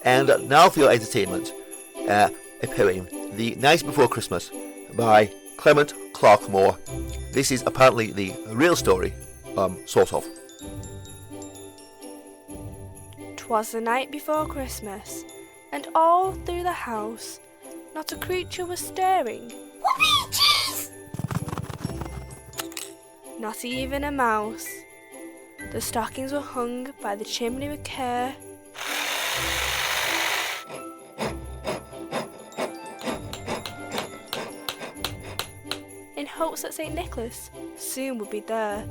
And now for your entertainment, appearing The Night Before Christmas by Clement Clarke Moore. This is apparently the real story, sort of. 'Twas the night before Christmas, and all through the house not a creature was stirring. Whoopee-cheese! Not even a mouse. The stockings were hung by the chimney with care. In hopes that St. Nicholas soon would be there.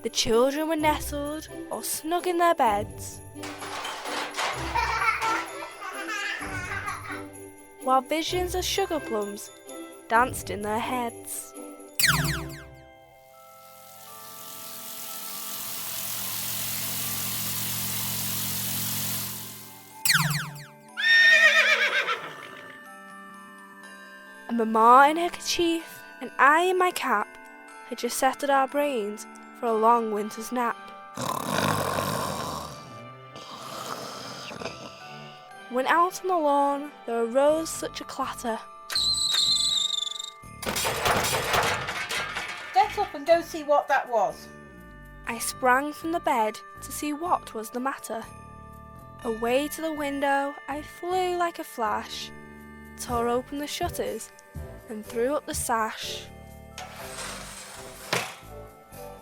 The children were nestled or snug in their beds, while visions of sugar plums danced in their heads. And Mamma in her kerchief and I in my cap had just settled our brains for a long winter's nap. When out on the lawn there arose such a clatter. Get up and go see what that was. I sprang from the bed to see what was the matter. Away to the window I flew like a flash, tore open the shutters and threw up the sash.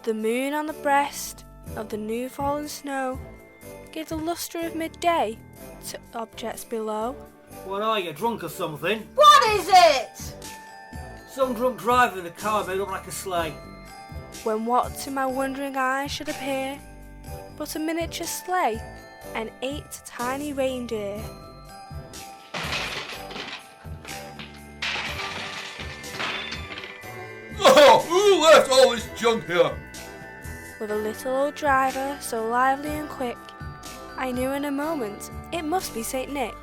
The moon on the breast of the new fallen snow gave the lustre of midday to objects below. What are you, drunk or something? What is it? Some drunk driver in a car made up like a sleigh. When what to my wondering eyes should appear but a miniature sleigh and 8 tiny reindeer. Oh, who left all this junk here? With a little old driver so lively and quick, I knew in a moment it must be St. Nick.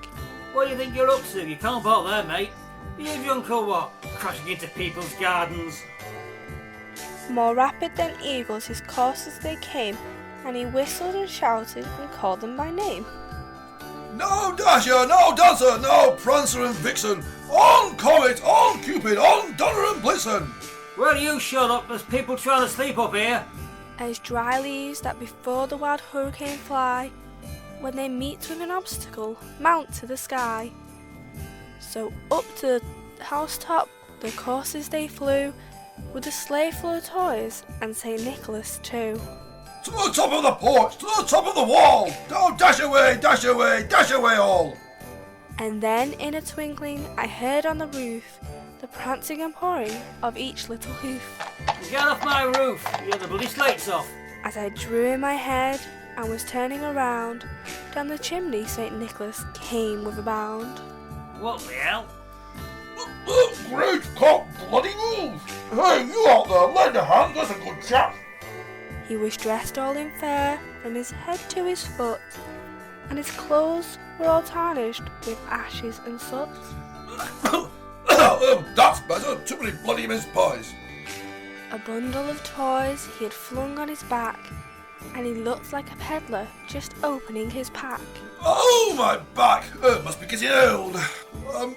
What do you think you're up to? You can't park there, mate. Are you drunk or what? Crashing into people's gardens. More rapid than eagles his coursers they came, and he whistled and shouted and called them by name. No Dasher, no Dancer, no Prancer and Vixen. On Comet, on Cupid, on Donner and Blitzen. Well, you shut up. There's people trying to sleep up here. As dry leaves that before the wild hurricane fly, when they meet with an obstacle, mount to the sky. So up to the housetop the coursers they flew, with a sleigh full of toys and St. Nicholas too. To the top of the porch, to the top of the wall. Oh, dash away, dash away, dash away all. And then in a twinkling I heard on the roof the prancing and pawing of each little hoof. Get off my roof. You're the bloody slates off. As I drew in my head and was turning around, down the chimney St. Nicholas came with a bound. What the hell? Great cock, bloody move. Hey, you out there, lend a hand, that's a good chap. He was dressed all in fair, from his head to his foot, and his clothes were all tarnished with ashes and soot. That's better, too many bloody mince pies. A bundle of toys he had flung on his back, and he looked like a peddler just opening his pack. Oh, my back! Must be getting old. Can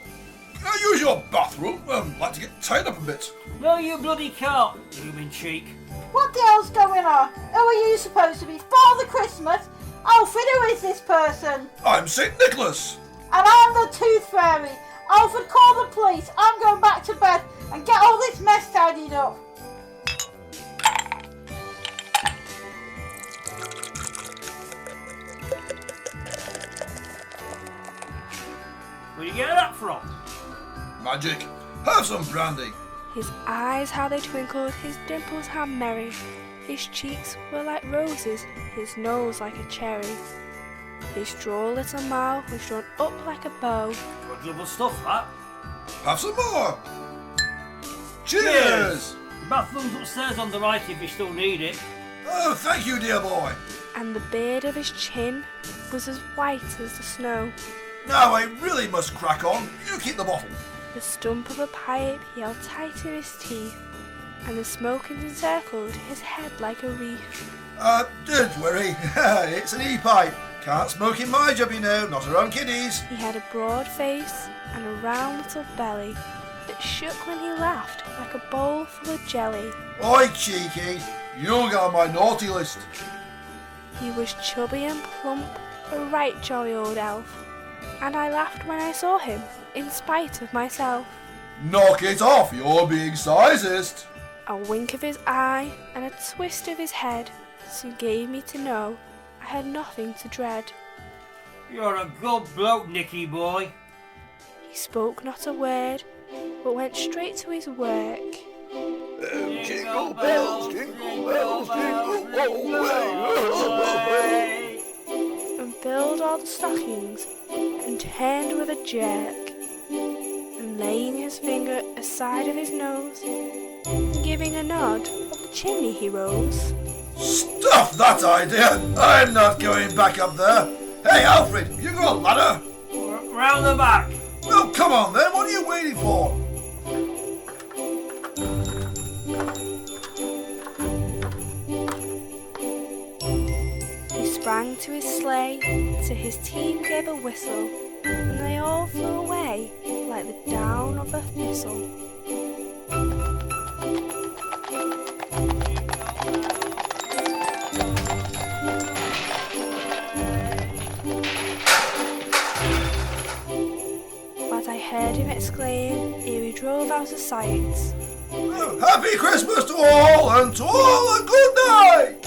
I use your bathroom? Like to get tied up a bit. No, you bloody can't, blooming cheek. What the hell's going on? Who are you supposed to be? Father Christmas? Alfred, who is this person? I'm St. Nicholas. And I'm the Tooth Fairy. Alfred, call the police. I'm going back to bed and get all this mess tidied up. Where you get that from? Magic. Have some brandy. His eyes how they twinkled, his dimples how merry, his cheeks were like roses, his nose like a cherry. His droll little mouth was drawn up like a bow. Good stuff, that. Have some more. Cheers! The bathroom's upstairs on the right if you still need it. Oh, thank you, dear boy. And the beard of his chin was as white as the snow. Now I really must crack on. You keep the bottle. The stump of a pipe he held tight in his teeth, and the smoke encircled his head like a wreath. Don't worry. It's an e-pipe. Can't smoke in my job, you know, not around kiddies. He had a broad face and a round little belly that shook when he laughed like a bowl full of jelly. Oi, cheeky, you'll get on my naughty list. He was chubby and plump, a right jolly old elf, and I laughed when I saw him, in spite of myself. Knock it off, you're being sizest. A wink of his eye and a twist of his head soon gave me to know I had nothing to dread. You're a good bloke, Nicky boy. He spoke not a word, but went straight to his work, Jingle bells, jingle bells, jingle all the way. and filled all the stockings, and turned with a jerk, and laying his finger aside of his nose, and giving a nod, up the chimney he rose. Stuff that idea! I'm not going back up there. Hey, Alfred, you got a ladder? Round the back. Well, come on then, what are you waiting for? He sprang to his sleigh, to his team gave a whistle, and they all flew away like the down of a thistle. But I heard him exclaim ere he drove out of sight, Oh, Happy Christmas to all, and to all a good night!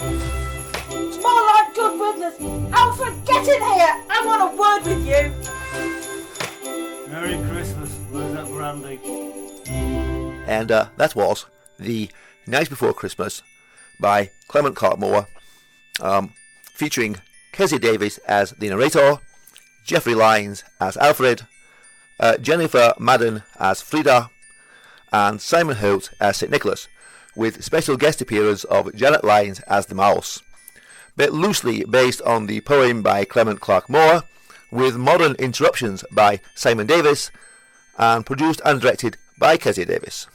It's more like good riddance. Alfred, get in here. I want a word with you. Merry Christmas. Where's that brandy? And that was The Night Before Christmas by Clement Clark Moore, featuring Kezia Davis as the narrator, Geoffrey Lyons as Alfred, Jennifer Madden as Frida, and Simon Holt as St. Nicholas, with special guest appearance of Janet Lyons as the mouse. But loosely based on the poem by Clement Clark Moore, with modern interruptions by Simon Davis, and produced and directed by Kezia Davis.